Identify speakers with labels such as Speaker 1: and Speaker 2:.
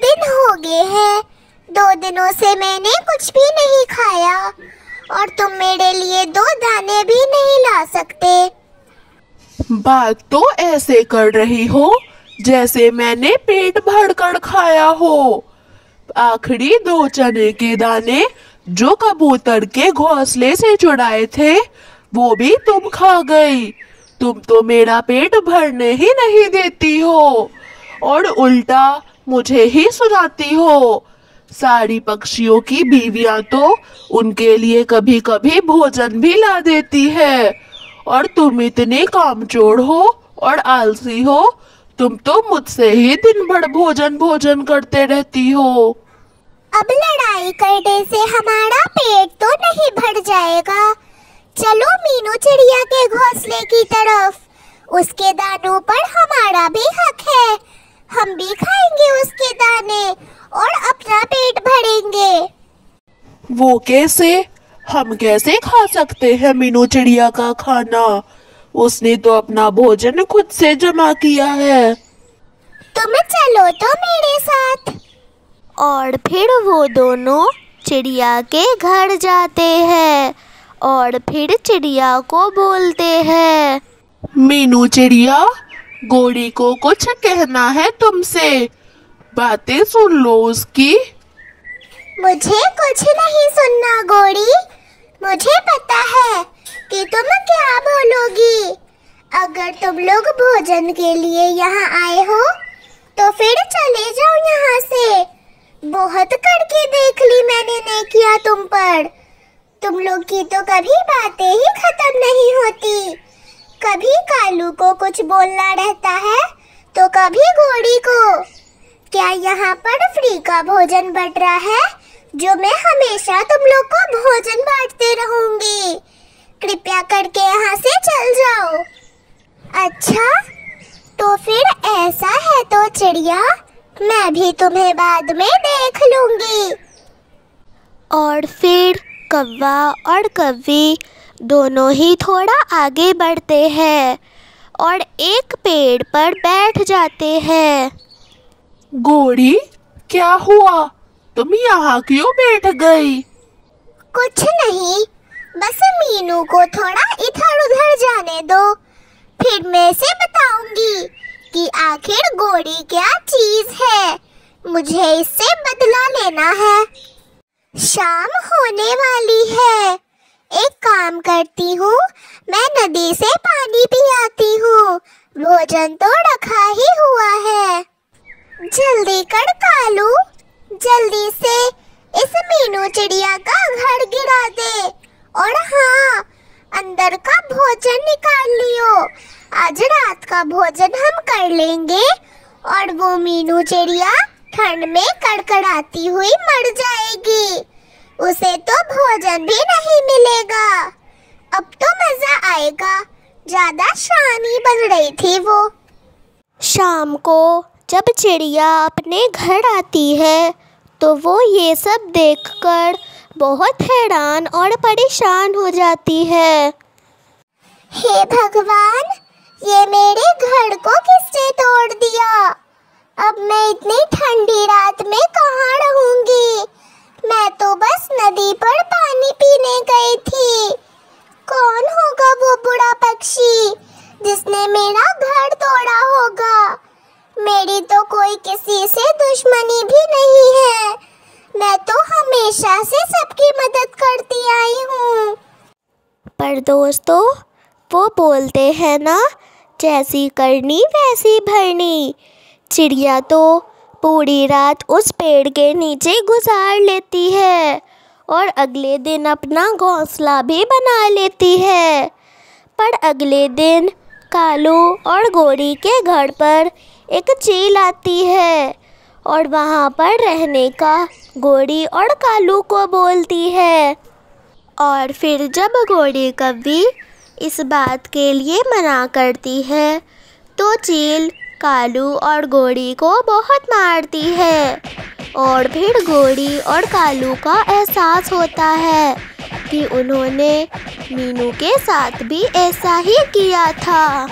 Speaker 1: दिन हो गए हैं, 2 दिनों से मैंने कुछ भी नहीं खाया और तुम मेरे लिए 2 दाने भी नहीं ला सकते।
Speaker 2: बात तो ऐसे कर रही हो जैसे मैंने पेट भरकर खाया हो। आखिरी 2 चने के दाने जो कबूतर के घोंसले से चुराए थे वो भी तुम खा गई। तुम तो मेरा पेट भरने ही नहीं देती हो और उल्टा मुझे ही सुनाती हो। सारी पक्षियों की बीवियां तो उनके लिए कभी कभी भोजन भी ला देती है और तुम इतने कामचोर हो और आलसी हो, तुम तो मुझसे ही दिन भर भोजन करते रहती हो।
Speaker 1: अब लड़ाई करने से हमारा पेट तो नहीं भर जाएगा। चलो मीनू चिड़िया के घोंसले की तरफ, उसके दानों पर हमारा भी हक है। हम भी खाएंगे उसके दाने और अपना पेट भरेंगे।
Speaker 2: वो कैसे? हम कैसे खा सकते हैं मीनू चिड़िया का खाना? उसने तो अपना भोजन खुद से जमा किया है।
Speaker 1: तुम चलो तो मेरे साथ।
Speaker 3: और फिर वो दोनों चिड़िया के घर जाते हैं और फिर चिड़िया को बोलते हैं,
Speaker 2: मीनू चिड़िया, गोरी को कुछ कहना है तुमसे, बातें सुन लो उसकी।
Speaker 1: मुझे कुछ नहीं सुनना गोरी, मुझे पता है कि तुम क्या बोलोगी। अगर तुम लोग भोजन के लिए यहाँ आए हो तो फिर चले जाओ यहाँ से। बहुत करके देख ली मैंने नेकिया तुम पर। तुम लोग की तो कभी बातें ही खत्म नहीं होती। कभी कालू को कुछ बोलना रहता है तो कभी घोड़ी को। क्या यहाँ पर फ्री का भोजन बट रहा है जो मैं हमेशा तुम लोग को भोजन बांटते रहूंगी? कृपया करके यहाँ से चल जाओ। अच्छा, तो फिर ऐसा है तो चिड़िया, मैं भी तुम्हें बाद में देख लूंगी।
Speaker 3: और फिर कौवा और कौवी दोनों ही थोड़ा आगे बढ़ते हैं और एक पेड़ पर बैठ जाते हैं।
Speaker 2: गोरी, क्या हुआ? तुम यहाँ क्यों बैठ गई?
Speaker 1: कुछ नहीं, बस मीनू को थोड़ा इधर उधर जाने दो, फिर मैं से बताऊंगी कि आखिर गोरी क्या चीज है। मुझे इससे बदला लेना है। शाम होने वाली है। एक काम करती हूँ, मैं नदी से पानी पी आती हूँ। भोजन तो रखा ही हुआ है। जल्दी कर कालू, जल्दी से इस मीनू चिड़िया का घर गिरा दे। और हाँ, अंदर का भोजन निकाल लियो। आज रात का भोजन हम कर लेंगे और वो मीनू चिड़िया ठंड में कड़कड़ाती हुई मर जाएगी। उसे तो भोजन भी नहीं मिलेगा। अब तो मजा आएगा। ज्यादा शरानी बन रही थी वो।
Speaker 3: शाम को जब चिड़िया अपने घर आती है तो वो ये सब देखकर बहुत हैरान और परेशान हो जाती है।
Speaker 1: हे भगवान, ये मेरे घर को किसने तोड़ दिया? अब मैं इतनी ठंडी रात में कहाँ रहूंगी? मैं तो बस नदी पर पानी पीने गई थी। कौन होगा वो बुरा पक्षी जिसने मेरा घर तोड़ा होगा? मेरी तो कोई किसी से दुश्मनी भी नहीं है। मैं तो हमेशा से सबकी मदद करती आई हूँ।
Speaker 3: पर दोस्तों, वो बोलते हैं ना, जैसी करनी वैसी भरनी। चिड़िया तो पूरी रात उस पेड़ के नीचे गुजार लेती है और अगले दिन अपना घोंसला भी बना लेती है। पर अगले दिन कालू और गोरी के घर पर एक चील आती है और वहाँ पर रहने का गोरी और कालू को बोलती है। और फिर जब गोरी कौवी इस बात के लिए मना करती है तो चील कालू और गोरी को बहुत मारती है। और फिर गोरी और कालू का एहसास होता है कि उन्होंने मीनू के साथ भी ऐसा ही किया था।